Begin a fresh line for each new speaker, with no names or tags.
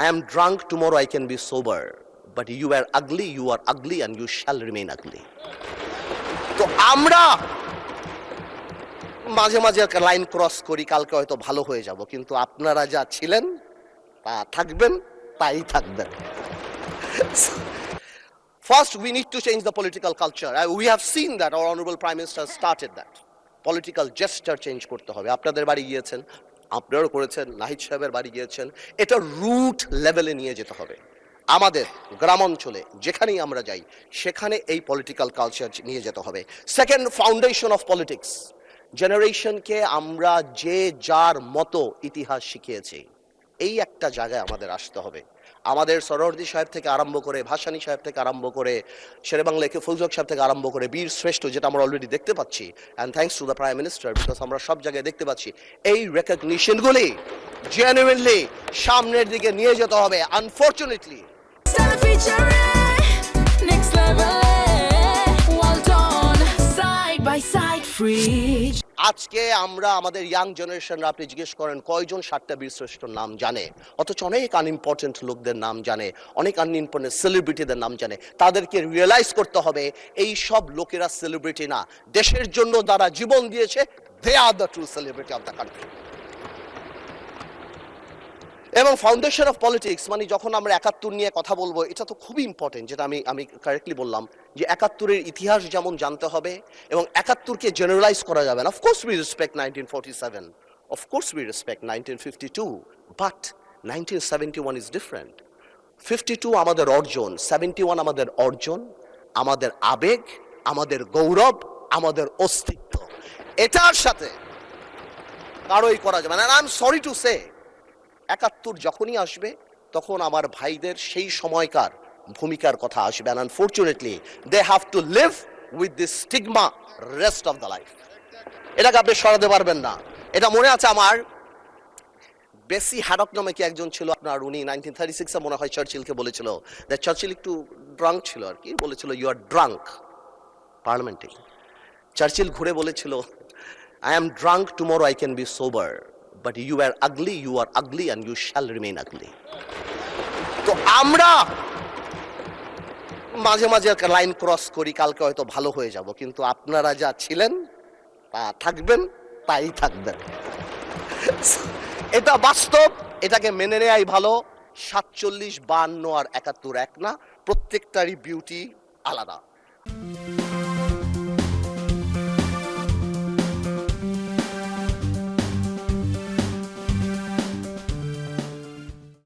I am drunk, tomorrow I can be sober. But you are ugly and you shall remain ugly. তো আমরা মাঝে মাঝে একটা line cross করি, কালকে হয়তো ভালো হয়ে যাব, কিন্তু আপনারা যা ছিলেন তা থাকবেন, তাই থাকবেন। First, we need to change the political culture. We have seen that our honorable Prime Minister started that. Political gesture change করতে হবে। আপনাদের বাড়ি গিয়েছেন, আপনারাও করেছেন, নাহিদ সাহেবের বাড়ি গিয়েছেন, এটা রুট লেভেলে নিয়ে যেতে হবে। আমাদের গ্রাম অঞ্চলে যেখানেই আমরা যাই সেখানে এই পলিটিক্যাল কালচার নিয়ে যেতে হবে। Second, foundation of politics. জেনারেশনকে আমরা যে যার মতো ইতিহাস শিখিয়েছি, এই একটা জায়গায় আমাদের আসতে হবে। আমাদের সরোয়ার্দী সাহেব থেকে আরম্ভ করে, ভাসানী সাহেব থেকে আরম্ভ করে, শেরেবাংলা একে ফৌজক সাহেব থেকে আরম্ভ করে বীর শ্রেষ্ঠ, যেটা আমরা অলরেডি দেখতে পাচ্ছি, and thanks to the prime minister, because আমরা সব জায়গায় দেখতে পাচ্ছি এই রেকগনিশনগুলি জেনুইনলি সামনের দিকে নিয়ে যেতে হবে। আনফরচুনেটলি আজকে আমরা আমাদের ইয়াং জেনারেশনরা, আপনি জিজ্ঞেস করেন কয়জন 7টা বীরশ্রেষ্ঠর নাম জানে, অথচ অনেক আনইম্পর্টেন্ট লোকদের নাম জানে, অনেক আনইম্পর্টেন্ট সেলিব্রিটিদের নাম জানে। তাদেরকে রিয়েলাইজ করতে হবে এই সব লোকেরা সেলিব্রিটি না, দেশের জন্য যারা জীবন দিয়েছে, they are the true celebrity of the country. এবং ফাউন্ডেশন অফ পলিটিক্স মানে যখন আমরা 71 নিয়ে কথা বলবো, এটা তো খুবই ইম্পর্টেন্ট, যেটা আমি কারেক্টলি বললাম যে 71-এর ইতিহাস যেমন জানতে হবে এবং 71-কে জেনারেলাইজ করা যাবে না। Of course we respect 1947, of course we respect 1952, but 1971 is different. 52 আমাদের অর্জন, 71 আমাদের অর্জন, আমাদের আবেগ, আমাদের গৌরব, আমাদের অস্তিত্ব। এটার সাথে কারোই করা যাবে না। I am sorry to say, 71 যখনই আসবে তখন আমার ভাইদের সেই সময়কার ভূমিকার কথা আসবে, and unfortunately they have to live with this stigma rest of the life. এটাকে আপনি সরাতে পারবেন না। এটা মনে আছে আমার, বেসি হ্যাডক নামে কি একজন ছিল আপনার, উনি 1936-এ মনে হয় চার্চিলকে বলেছিল, দ্যাট চার্চিল একটু ড্রাঙ্ক ছিল আর কি, বলেছিল ইউ আর ড্রাঙ্ক পার্লামেন্টে। চার্চিল ঘুরে বলেছিল I am drunk, tomorrow I can be sober, but you are ugly and you shall remain ugly. তো আমরা মাঝে মাঝে একটা লাইন ক্রস করি, কালকে হয়তো ভালো হয়ে যাব, কিন্তু আপনারা যা ছিলেন তা থাকবেন, তাই থাকবেন। এটা বাস্তব, এটাকে মেনে নেয়াই ভালো। 47, 52 আর 71 এক না, প্রত্যেকটারই বিউটি আলাদা।